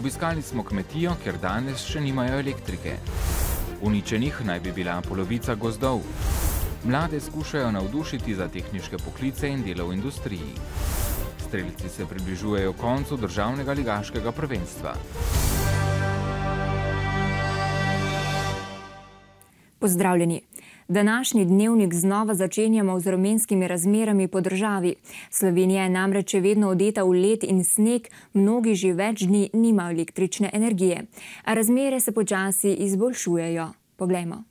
Obiskali smo kmetijo, kjer danes še nimajo elektrike. Uničenih naj bi bila polovica gozdov. Mlade skušajo navdušiti za tehniške poklice in delo v industriji. Strelci se približujejo koncu državnega ligaškega prvenstva. Pozdravljeni. Današnji dnevnik znova začenjamo z vremenskimi razmerami po državi. Slovenija je namreč še vedno odeta v led in sneg, mnogi že več dni nimajo električne energije. A razmere se počasi izboljšujejo. Poglejmo.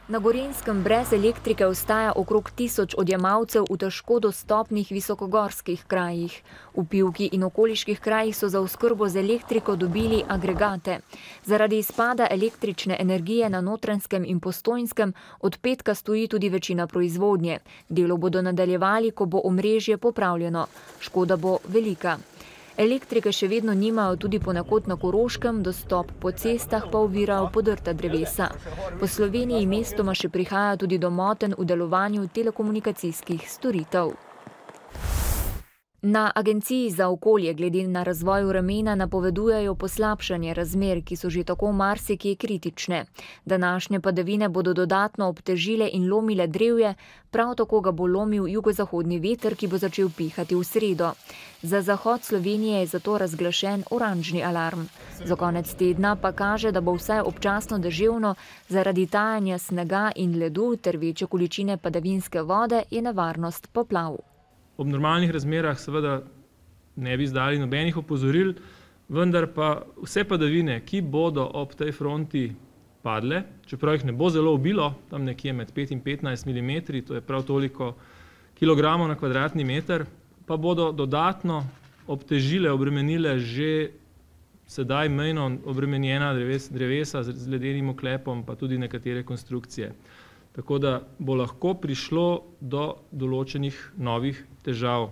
Na Gorenjskem brez elektrike ostaja okrog 1000 odjemalcev v težko dostopnih visokogorskih krajih. V Pivki in okoliških krajih so za oskrbo z elektriko dobili agregate. Zaradi izpada električne energije na Notranjskem in Postojnskem od petka stoji tudi večina proizvodnje. Delo bodo nadaljevali, ko bo omrežje popravljeno. Škoda bo velika. Elektrike še vedno nimajo tudi ponekod na Koroškem, dostop po cestah pa ovirajo podrta drevesa. Po Sloveniji mestoma še prihaja tudi do motenj v delovanju telekomunikacijskih storitev. Na Agenciji za okolje glede na razvoj vremena napovedujejo poslabšanje razmer, ki so že tako marsikje kritične. Današnje padavine bodo dodatno obtežile in lomile drevje, prav tako ga bo lomil jugozahodni veter, ki bo začel pihati v sredo. Za zahod Slovenije je zato razglašen oranžni alarm. Za konec tedna pa kaže, da bo vsaj občasno deževno, zaradi tajanja snega in ledu ter večje količine padavinske vode je nevarnost poplav. Ob normalnih razmerah seveda ne bi izdali nobenih opozoril, vendar pa vse padavine, ki bodo ob tej fronti padle, čeprav jih ne bo zelo obilo, tam nekje med 5 in 15 mm, to je prav toliko kilogramov na kvadratni meter, pa bodo dodatno obtežile, obremenile že sedaj mejno obremenjena drevesa z ledenim oklepom, pa tudi nekatere konstrukcije. Tako da bo lahko prišlo do določenih novih težav.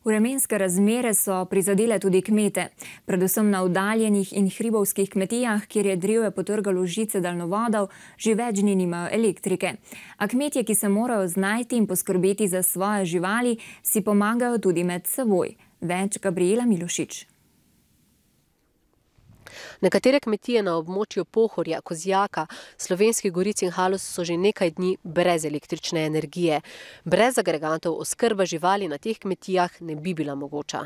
Vremenske razmere so prizadele tudi kmete, predvsem na oddaljenih in hribovskih kmetijah, kjer je drevje potrgalo žice daljnovodov, že več dni nimajo elektrike. A kmetje, ki se morajo znajti in poskrbeti za svoje živali, si pomagajo tudi med seboj. Več Gabriela Milošič. Nekatere kmetije na območju Pohorja, Kozjaka, Slovenskih Goric in Haloz so že nekaj dni brez električne energije. Brez agregatov oskrba živali na teh kmetijah ne bi bila mogoča.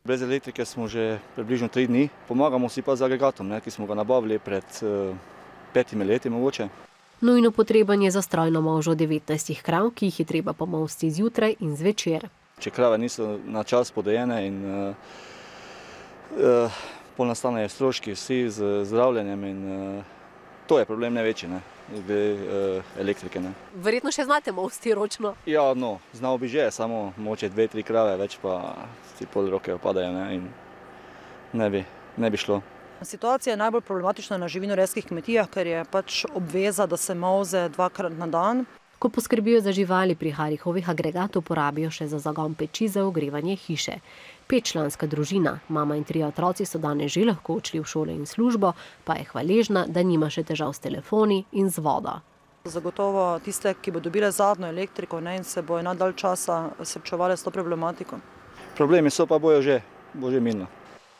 Brez elektrike smo že približno 3 dni. Pomagamo si pa z agregatom, ki smo ga nabavili pred 5 leti mogoče. Nujno potreben je za strojno molžo 19 krav, ki jih je treba pomolsti zjutraj in zvečer. Če krave niso na čas podojene in pol nastanejo stroški vsi z zdravljenjem in to je problem največji, glede elektrike. Verjetno še znate molsti ročno? Ja, znal bi že, samo mogoče 2-3 krave, več pa ti pol roke opadajo in ne bi šlo. Situacija je najbolj problematična na živinorejskih kmetijah, ker je pač obveza, da se molze 2-krat na dan. Ko poskrbijo za živali, pri Harihovih agregatov porabijo še za zagon peči za ogrevanje hiše. 5-članska družina, mama in 3 otroci so danes že lahko odšli v šole in službo, pa je hvaležna, da nima še težav s telefoni in z vodo. Zagotovo tiste, ki bo dobile zadnjo elektriko in se bojo nadalj časa srečevali s to problematiko. Problemi so pa bo že minilo.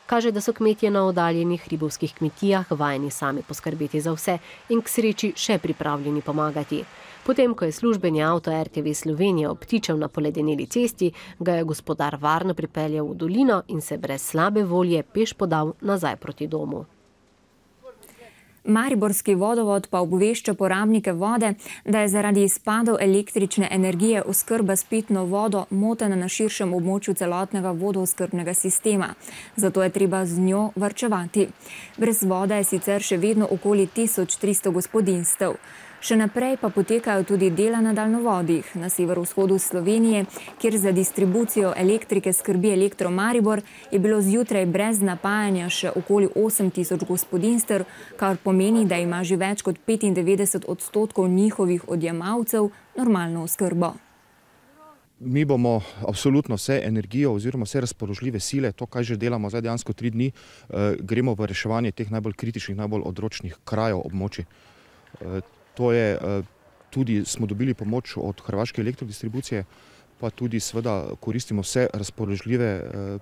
Kaže, da so kmetje na oddaljenih hribovskih kmetijah vajeni sami poskrbeti za vse in k sreči še pripravljeni pomagati. Potem, ko je službeni avto RTV Slovenije obtičal na poledeneli cesti, ga je gospodar varno pripeljal v dolino in se brez slabe volje peš podal nazaj proti domu. Mariborski vodovod pa obvešča porabnike vode, da je zaradi izpadov električne energije oskrba s pitno vodo motena na širšem območju celotnega vodooskrbnega sistema. Zato je treba z njo varčevati. Brez vode je sicer še vedno okoli 1300 gospodinjstev. Še naprej pa potekajo tudi dela na daljnovodih. Na severovzhodu Slovenije, kjer za distribucijo elektrike skrbi Elektro Maribor, je bilo zjutraj brez napajanja še okoli 8000 gospodinjstev, kar pomeni, da ima že več kot 95% njihovih odjemalcev normalno oskrbo. Mi bomo absolutno vse energijo oziroma vse razpoložljive sile, to, kaj že delamo zdaj dejansko 3 dni, gremo v reševanje teh najbolj kritičnih, najbolj odročnih krajev območij. To je, tudi smo dobili pomoč od hrvaške elektrodistribucije, pa tudi seveda koristimo vse razpoložljive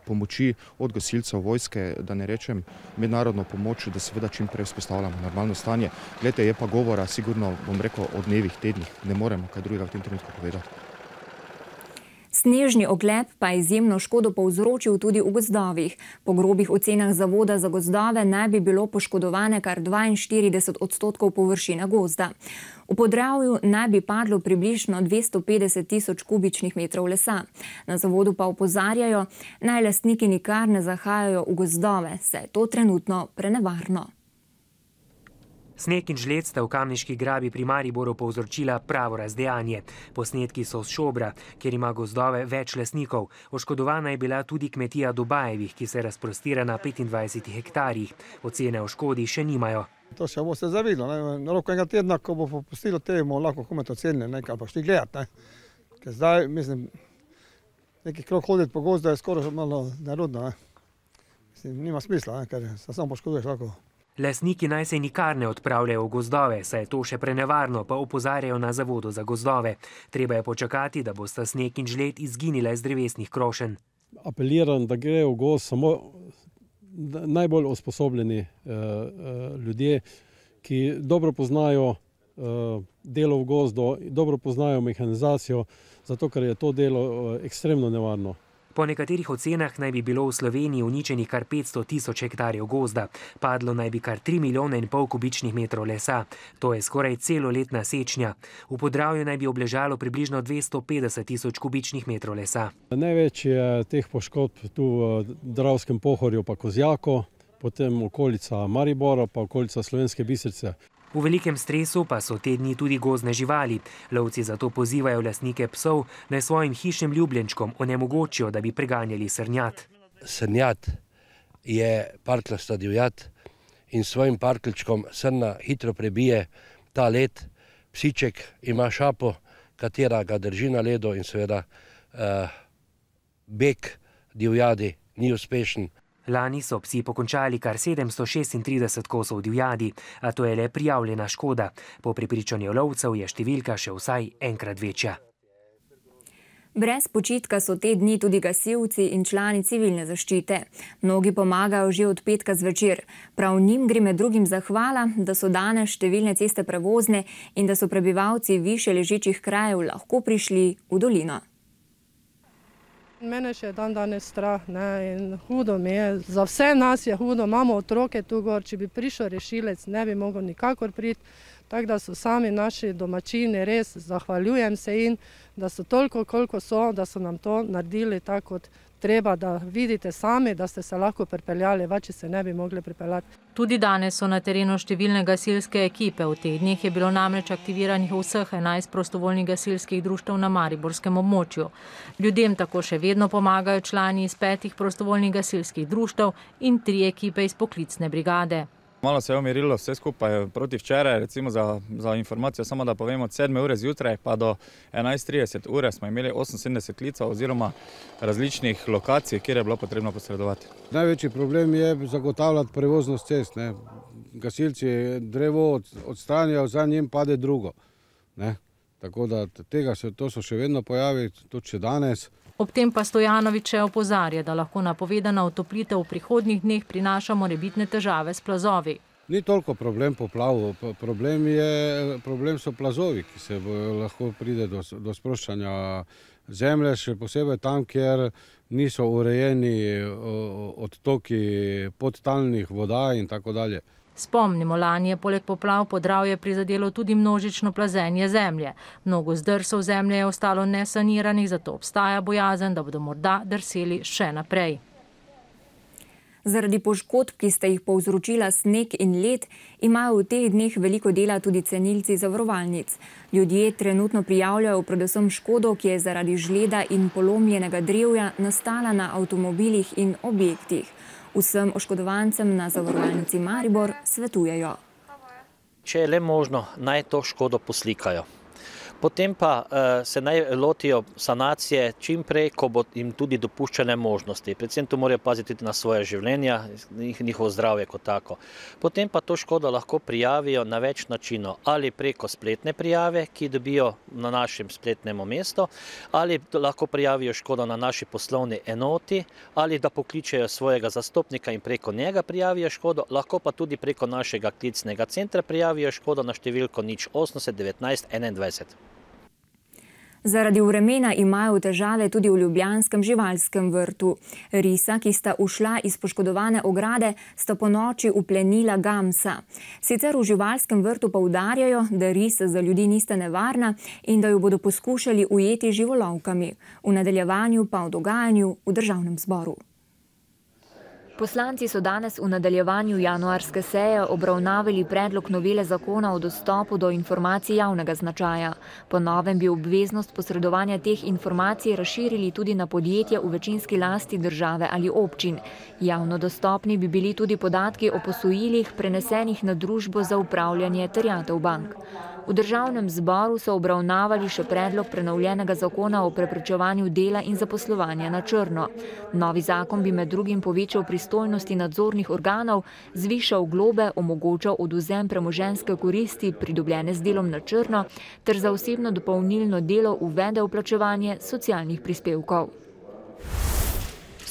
pomoči od gasilcev, vojske, da ne rečem mednarodno pomoč, da seveda čim prej vzpostavljamo normalno stanje. Glejte, je pa govora sigurno, bom rekel, o dnevih, tednih, ne moremo kaj drugega v tem trenutku povedati. Snežni ogleb pa je izjemno škodo povzročil tudi v gozdovih. Po grobih ocenah Zavoda za gozdove naj bi bilo poškodovane kar 42% površine gozda. V Podravju naj bi padlo približno 250 tisoč kubičnih metrov lesa. Na zavodu pa opozarjajo, naj lastniki nikar ne zahajajo v gozdove, saj je to trenutno prenevarno. Sneg in žled sta v Kamniški grabi pri Mariboru povzročila pravo razdejanje. Posnetki so s Šobra, kjer ima gozdove več lastnikov. Oškodovana je bila tudi kmetija Dobajevih, ki se razprostira na 25 hektarjih. Ocene o škodi še nimajo. To še bo se zavidlo. Na roku enega tedna, ko bo popustilo temu, lahko komet ocenili nekaj, pa šli gledati. Ker zdaj, mislim, neki krok hoditi po gozdu je skoraj malo nerodno. Mislim, nima smisla, ker se samo poškoduješ lahko. Lastniki naj se nikar ne odpravljajo v gozdove, saj je to še prenevarno, pa opozarjajo na Zavodu za gozdove. Treba je počakati, da bosta sneg in žled izginile z drevesnih krošenj. Apeliram, da grejo v gozd samo najbolj usposobljeni ljudje, ki dobro poznajo delo v gozdu, dobro poznajo mehanizacijo, zato ker je to delo ekstremno nevarno. Po nekaterih ocenah naj bi bilo v Sloveniji uničenih kar 500 tisoč hektarjev gozda. Padlo naj bi kar 3,5 milijona kubičnih metrov lesa. To je skoraj celoletna sečnja. V Podravju naj bi obležalo približno 250 tisoč kubičnih metrov lesa. Največ je teh poškodb tu v Dravskem Pohorju pa Kozjako, potem okolica Maribora pa okolica Slovenske Bistrice. V velikem stresu pa so te dni tudi gozdne živali. Lovci zato pozivajo lastnike psov, naj svojim hišnim ljubljenčkom onemogočijo, da bi preganjali srnjad. Srnjad je parklasta divjad in svojim parklčkom srna hitro prebije ta led. Psiček ima šapo, katera ga drži na ledu in seveda beg divjadi ni uspešen. Lani so psi pokončali kar 736 kosov divjadi, a to je le prijavljena škoda. Po prepričanju lovcev je številka še vsaj enkrat večja. Brez počitka so te dni tudi gasilci in člani civilne zaščite. Mnogi pomagajo že od petka zvečer. Prav njim gre med drugim zahvala, da so danes številne ceste prevozne in da so prebivalci višje ležečih krajev lahko prišli v dolino. Mene še dan danes strah in hudo mi je. Za vse nas je hudo, imamo otroke tu gor, če bi prišel rešilec, ne bi mogel nikakor priti. Tako da so sami naši domačini, res zahvaljujem se jim, da so toliko, koliko so, da so nam to naredili tako kot treba, da vidite sami, da ste se lahko pripeljali, če se ne bi mogli pripeljati. Tudi danes so na terenu številne gasilske ekipe. V teh dneh je bilo namreč aktiviranih vseh 11 prostovoljnih gasilskih društev na mariborskem območju. Ljudem tako še vedno pomagajo člani iz 5 prostovoljnih gasilskih društev in 3 ekipe iz poklicne brigade. Malo se je umirilo vse skupaj proti včeraj, recimo za informacijo, samo da povemo, od 7 ure zjutraj pa do 11:30 ure smo imeli 78 klicev oziroma različnih lokacij, kjer je bilo potrebno posredovati. Največji problem je zagotavljati prevoznost cest. Gasilci drevo odstranijo, za njim pade drugo. Tako da to so še vedno pojavi, tudi še danes. Ob tem pa Stojanović še opozarja, da lahko napovedana otoplitev v prihodnjih dneh prinaša morebitne težave s plazovi. Ni toliko problem poplav, problem so plazovi, ki se lahko pride do sproščanja zemlje, še posebej tam, kjer niso urejeni odtoki podtalnih voda in tako dalje. Spomnimo, lani je poleg poplav Podravje prizadelo tudi množično plazenje zemlje. Mnogo zdrsov zemlje je ostalo nesaniranih, zato obstaja bojazen, da bodo morda drseli še naprej. Zaradi poškodb, ki sta jih povzročila sneg in led, imajo v teh dneh veliko dela tudi cenilci zavarovalnic. Ljudje trenutno prijavljajo predvsem škodo, ki je zaradi žleda in polomljenega drevja nastala na avtomobilih in objektih. Vsem oškodovancem na zavarovalnici Maribor svetujejo. Če je le možno, naj to škodo poslikajo. Potem pa se naj lotijo sanacije čim prej, ko bo jim tudi dopuščene možnosti. Predvsem tu morajo paziti tudi na svoje življenja, njihovo zdravje kot tako. Potem pa to škodo lahko prijavijo na več načinov, ali preko spletne prijave, ki dobijo na našem spletnem mestu, ali lahko prijavijo škodo na naši poslovni enoti, ali da pokličejo svojega zastopnika in preko njega prijavijo škodo, lahko pa tudi preko našega klicnega centra prijavijo škodo na številko 080 19 21. Zaradi vremena imajo težave tudi v ljubljanskem živalskem vrtu. Risa, ki sta ušla iz poškodovane ograde, sta ponoči uplenila gamsa. Sicer v živalskem vrtu poudarjajo, da risa za ljudi nista nevarna in da jo bodo poskušali ujeti živolovkami. V nadaljevanju pa o dogajanju v Državnem zboru. Poslanci so danes v nadaljevanju januarske seje obravnavali predlog novele zakona o dostopu do informacij javnega značaja. Po novem bi obveznost posredovanja teh informacij razširili tudi na podjetja v večinski lasti države ali občin. Javno dostopni bi bili tudi podatki o posojilih prenesenih na družbo za upravljanje terjatev bank. V Državnem zboru so obravnavali še predlog prenovljenega zakona o preprečevanju dela in zaposlovanja na črno. Novi zakon bi med drugim povečal pristojnosti nadzornih organov, zvišal globe, omogočal odvzem premoženjske koristi pridobljene z delom na črno ter za osebno dopolnilno delo uvedel plačevanje socialnih prispevkov.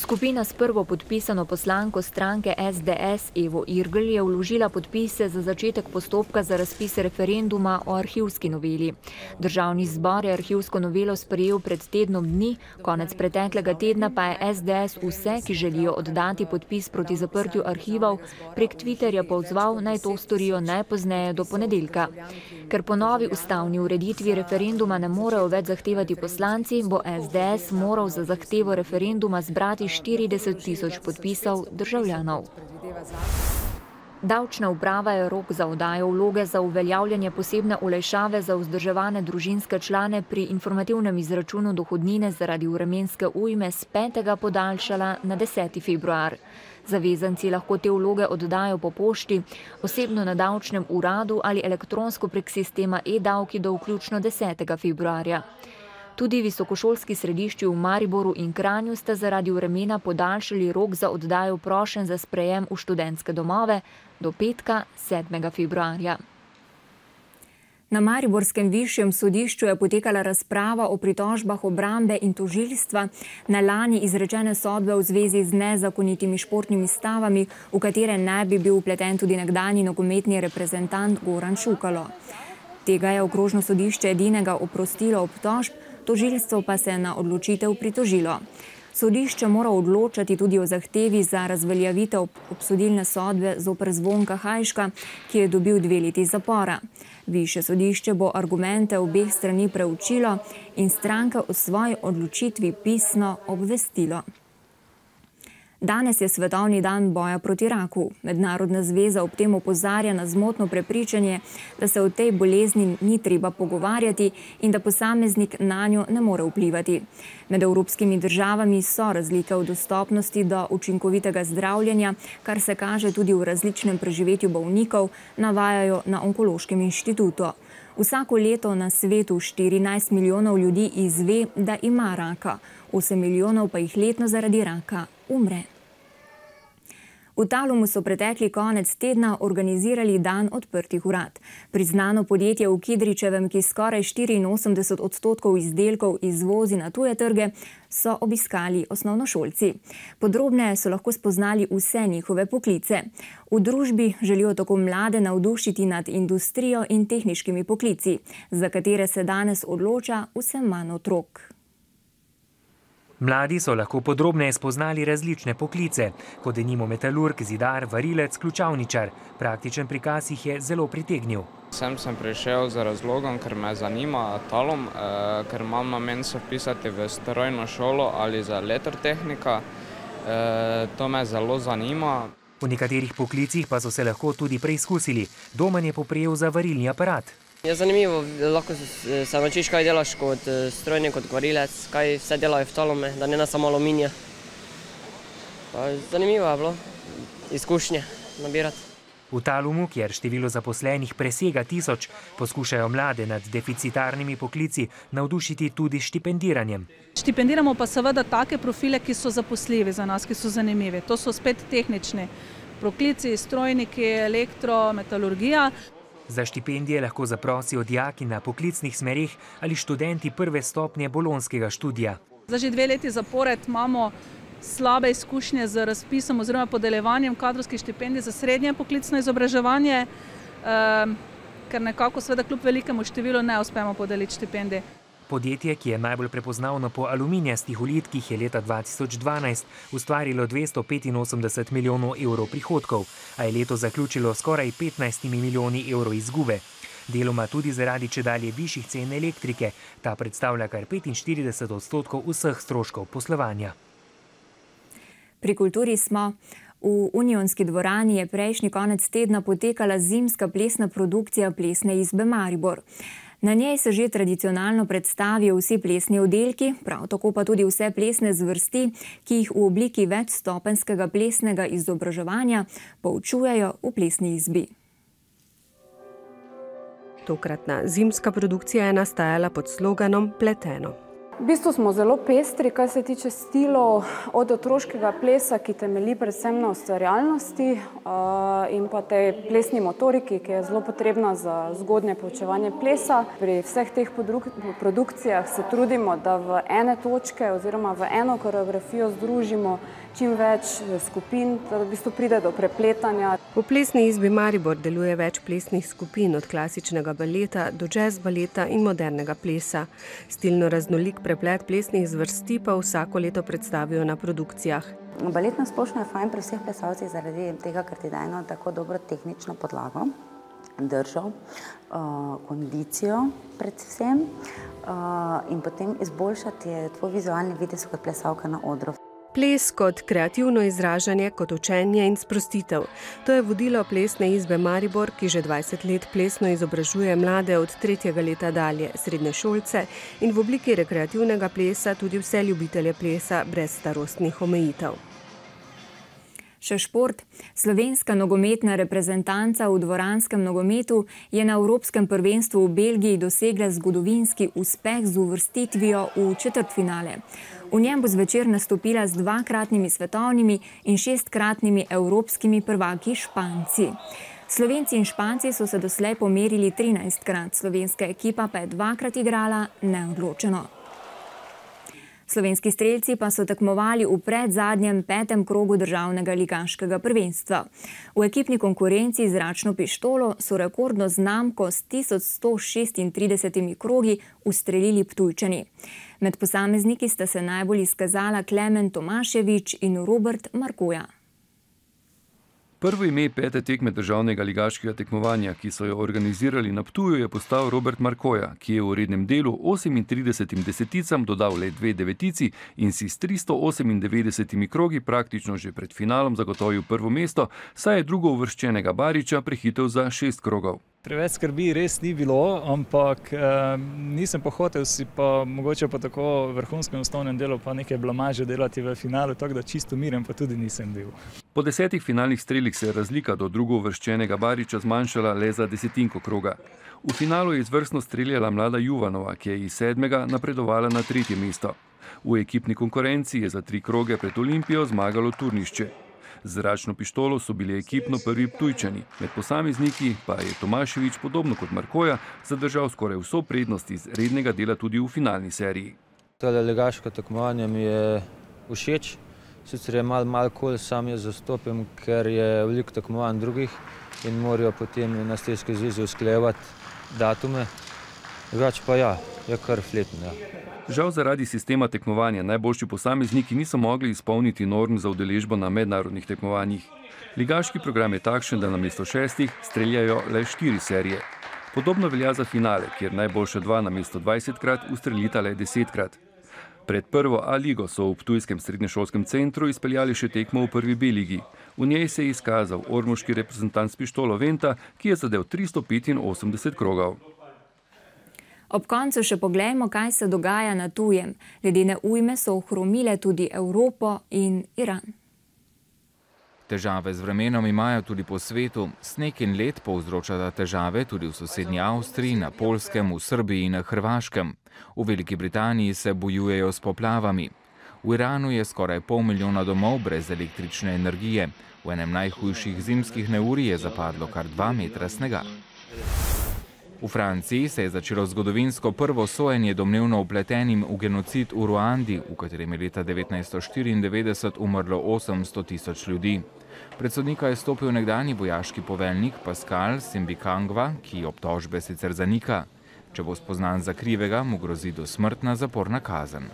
Skupina s prvo podpisano poslanko stranke SDS Evo Irgl je vložila podpise za začetek postopka za razpis referenduma o arhivski noveli. Državni zbor je arhivsko novelo sprejel pred tednom dni, konec preteklega tedna pa je SDS vse, ki želijo oddati podpis proti zaprtju arhivov, prek Twitterja pozval, naj to storijo najpozneje do ponedeljka. Ker po novi ustavni ureditvi referenduma ne morejo več zahtevati poslanci, bo SDS moral za zahtevo referenduma zbrati 40 tisoč podpisov državljanov. Davčna uprava je rok za oddajo vloge za uveljavljanje posebne olajšave za vzdrževane družinske člane pri informativnem izračunu dohodnine zaradi vremenske ujme s 5. podaljšala na 10. februar. Zavezanci lahko te vloge oddajo po pošti, osebno na davčnem uradu ali elektronsko prek sistema e-davki do vključno 10. februarja. Tudi visokošolski središči v Mariboru in Kranju sta zaradi vremena podaljšali rok za oddajo prošenj za sprejem v študentske domove do petka 7. februarja. Na mariborskem višjem sodišču je potekala razprava o pritožbah obrambe in tožilstva na lani izrečene sodbe v zvezi z nezakonitimi športnimi stavami, v katere naj bi bil vpleten tudi nekdanji nogometni reprezentant Goran Šukalo. Tega je okrožno sodišče edinega oprostilo obtožb, tožilstvo pa se je na odločitev pritožilo. Sodišče mora odločati tudi o zahtevi za razveljavitev obsodilne sodbe zoper Zvonka Hajška, ki je dobil 2 leti zapora. Višje sodišče bo argumente obeh strani preučilo in stranke o svoji odločitvi pisno obvestilo. Danes je svetovni dan boja proti raku. Mednarodna zveza ob tem opozarja na zmotno prepričanje, da se o tej bolezni ni treba pogovarjati in da posameznik nanjo ne more vplivati. Med evropskimi državami so razlike v dostopnosti do učinkovitega zdravljenja, kar se kaže tudi v različnem preživetju bolnikov, navajajo na Onkološkem inštitutu. Vsako leto na svetu 14 milijonov ljudi izve, da ima raka, 8 milijonov pa jih letno zaradi raka umre. V Talumu so pretekli konec tedna organizirali dan odprtih vrat. Priznano podjetje v Kidričevem, ki skoraj 84% izdelkov izvozi na tuje trge, so obiskali osnovnošolci. Podrobneje so lahko spoznali vse njihove poklice. V družbi želijo tako mlade navdušiti nad industrijo in tehniškimi poklici, za katere se danes odloča vse manj otrok. Mladi so lahko podrobneje spoznali različne poklice, kot denimo metalurg, zidar, varilec, ključavničar. Praktičen prikaz jih je zelo pritegnil. Sem prišel z razlogom, ker me zanima Talum, ker imam namen se vpisati v strojno šolo ali za elektrotehnika. To me zelo zanima. V nekaterih poklicih pa so se lahko tudi preizkusili. Domen je poprijel za varilni aparat. Je zanimivo, lahko se naučiš, kaj delaš kot strojnik, kot varilec, kaj vse delajo v Talume, da ne samo aluminija. Zanimivo je bilo izkušnje nabirati. V Talumu, kjer število zaposlenih presega 1000, poskušajo mlade nad deficitarnimi poklici navdušiti tudi štipendiranjem. Štipendiramo pa seveda take profile, ki so zaposljivi za nas, ki so zanimivi. To so spet tehnični poklici, strojniki, elektro, metalurgija. Za štipendije lahko zaprosijo dijaki na poklicnih smerih ali študenti prve stopnje bolonskega študija. Za že 2 leti zapored imamo slabe izkušnje z razpisom oziroma podeljevanjem kadrovskih štipendij za srednje poklicno izobraževanje, ker nekako seveda kljub velikemu številu ne uspemo podeliti štipendij. Podjetje, ki je najbolj prepoznavno po aluminijastih ulitkih, je leta 2012 ustvarilo 285 milijonov evrov prihodkov, a je leto zaključilo skoraj 15 milijoni evrov izgube. Deloma tudi zaradi čedalje višjih cen elektrike, ta predstavlja kar 45% vseh stroškov poslovanja. Pri kulturi smo. V Unionski dvorani je prejšnji konec tedna potekala zimska plesna produkcija Plesne izbe Maribor. Na njej se že tradicionalno predstavijo vsi plesni oddelki, prav tako pa tudi vse plesne zvrsti, ki jih v obliki večstopenjskega plesnega izobraževanja poučujejo v Plesni izbi. Tokratna zimska produkcija je nastajala pod sloganom Pleteno. V bistvu smo zelo pestri, kar se tiče stilov, od otroškega plesa, ki temelji predvsem na ustvarjalnosti, in pa tej plesni motoriki, ki je zelo potrebna za zgodnje poučevanje plesa. Pri vseh teh produkcijah se trudimo, da v ene točke oziroma v eno koreografijo združimo čim več skupin, da v bistvu pride do prepletanja. V Plesni izbi Maribor deluje več plesnih skupin, od klasičnega baleta do jazz baleta in modernega plesa. Stilno raznolik preplet plesnih zvrsti pa vsako leto predstavijo na produkcijah. Balet na splošno je fajn pri vseh plesalcih zaradi tega, ker ti daje eno tako dobro tehnično podlago, držo, kondicijo predvsem, in potem izboljšati tvoj vizualni videz kot plesalka na odru. Ples kot kreativno izražanje, kot učenje in sprostitev. To je vodilo Plesne izbe Maribor, ki že 20 let plesno izobražuje mlade od 3. leta dalje, srednješolce, in v obliki rekreativnega plesa tudi vse ljubitelje plesa brez starostnih omejitev. Še šport. Slovenska nogometna reprezentanca v dvoranskem nogometu je na Evropskem prvenstvu v Belgiji dosegla zgodovinski uspeh z uvrstitvijo v četrtfinale. V njem bo zvečer nastopila z 2-kratnimi svetovnimi in 6-kratnimi evropskimi prvaki Španci. Slovenci in Španci so se doslej pomerili 13-krat, slovenska ekipa pa je 2-krat igrala neodločeno. Slovenski strelci pa so tekmovali v predzadnjem 5. krogu državnega ligaškega prvenstva. V ekipni konkurenci z zračno pištolo so rekordno znamko s 1136 krogi ustrelili Ptujčani. Med posamezniki sta se najbolj izkazala Klemen Tomaševič in Robert Markoja. Prvo ime 5. tekme državnega ligaškega tekmovanja, ki so jo organizirali na Ptuju, je postal Robert Markoja, ki je v rednem delu 38 deseticam dodal le 2 devetici in si s 398 krogi praktično že pred finalom zagotovil prvo mesto, saj je drugo uvrščenega Bariča prehitel za 6 krogov. Preveč skrbi res ni bilo, ampak nisem pa hotel si pa mogoče po tako vrhunskem osnovnem delu pa nekaj blamaže delati v finalu, tako da čisto miren pa tudi nisem bil. Po 10 finalnih strelih se je razlika do drugo uvrščenega Bariča zmanjšala le za desetinko kroga. V finalu je izvrstno streljala mlada Juvanova, ki je iz 7. napredovala na 3. mesto. V ekipni konkurenci je za 3 kroge pred Olimpijo zmagalo Turnišče. Z zračno pištolo so bili ekipno prvi Ptujčani, med posamezniki pa je Tomaševič, podobno kot Markoja, zadržal skoraj vso prednost iz rednega dela tudi v finalni seriji. Tole ligaško tekmovanje mi je všeč, sicer je malo kol, sam jo zastopim, ker je veliko tekmovanj drugih in morajo potem na strelski zvezi usklajevati datume, drugače pa ja, je kar fletno, ja. Žal zaradi sistema tekmovanja najboljši posamezniki niso mogli izpolniti norm za udeležbo na mednarodnih tekmovanjih. Ligaški program je takšen, da namesto 6 streljajo le 4 serije. Podobno velja za finale, kjer najboljša 2 namesto 20-krat ustrelita le 10-krat. Pred prvo A ligo so v ptujskem srednješolskem centru izpeljali še tekmo v prvi B ligi. V njej se je izkazal ormoški reprezentant s pištolo Venta, ki je zadel 385 krogov. Ob koncu še poglejmo, kaj se dogaja na tujem. Ledene ujme so ohromile tudi Evropo in Iran. Težave z vremenom imajo tudi po svetu. Sneg in led povzročata težave tudi v sosednji Avstriji, na Poljskem, v Srbiji in na Hrvaškem. V Veliki Britaniji se bojujejo s poplavami. V Iranu je skoraj 500 000 domov brez električne energije. V enem najhujših zimskih neurij je zapadlo kar 2 metra snega. V Franciji se je začelo zgodovinsko prvo sojenje domnevno vpletenim v genocid v Ruandi, v katerem je leta 1994 umrlo 800 000 ljudi. Pred sodnika je stopil nekdanji vojaški poveljnik Pascal Simbikangwa, ki obtožbe sicer zanika. Če bo spoznan za krivega, mu grozi dosmrtna zaporna kazen.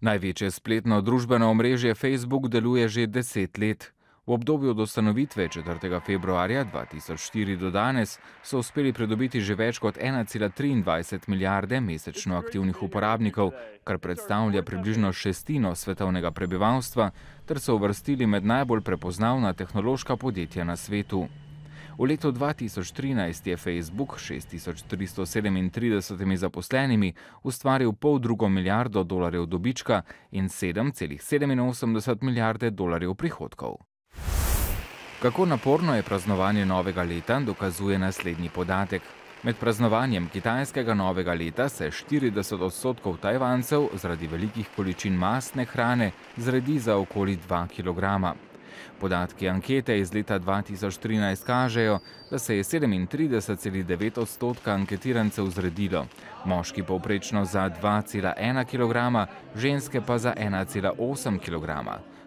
Največje spletno družbeno omrežje Facebook deluje že 10 let. V obdobju od ustanovitve 4. februarja 2004 do danes so uspeli pridobiti že več kot 1,23 milijarde mesečno aktivnih uporabnikov, kar predstavlja približno šestino svetovnega prebivalstva, ter so uvrstili med najbolj prepoznavna tehnološka podjetja na svetu. V letu 2013 je Facebook 6337 zaposlenimi ustvaril $500 milijarde dobička in 7,87 milijarde dolarjev prihodkov. Kako naporno je praznovanje novega leta, dokazuje naslednji podatek. Med praznovanjem kitajskega novega leta se 40% Tajvancev zaradi velikih količin mastne hrane zredi za okoli 2 kg. Podatki ankete iz leta 2013 kažejo, da se je 37,9% anketirancev zredilo, moški povprečno za 2,1 kg, ženske pa za 1,8 kg.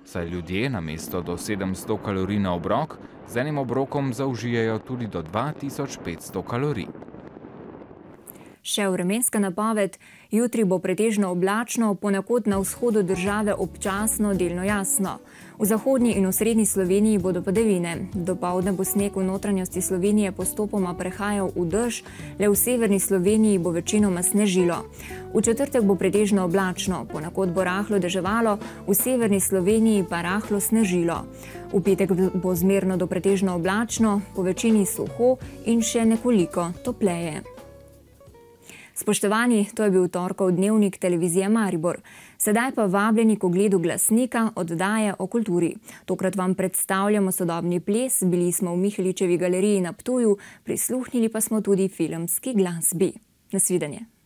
Saj ljudje namesto do 700 kalorij na obrok, z enim obrokom zaužijejo tudi do 2500 kalorij. Še vremenska napoved, jutri bo pretežno oblačno, ponekod na vzhodu države občasno delno jasno. V zahodnji in osrednji Sloveniji bodo padavine. Dopoldne bo sneg v notranjosti Slovenije postopoma prehajal v dež, le v severni Sloveniji bo večinoma snežilo. V četrtek bo pretežno oblačno, ponekod bo rahlo deževalo, v severni Sloveniji pa rahlo snežilo. V petek bo zmerno do pretežno oblačno, po večini suho in še nekoliko topleje. Spoštovani, to je bil torkov dnevnik televizije Maribor. Sedaj pa vabljeni k ogledu glasnika oddaje o kulturi. Tokrat vam predstavljamo sodobni ples, bili smo v Miheličevi galeriji na Ptuju, prisluhnili pa smo tudi filmski glasbi. Nasvidenje.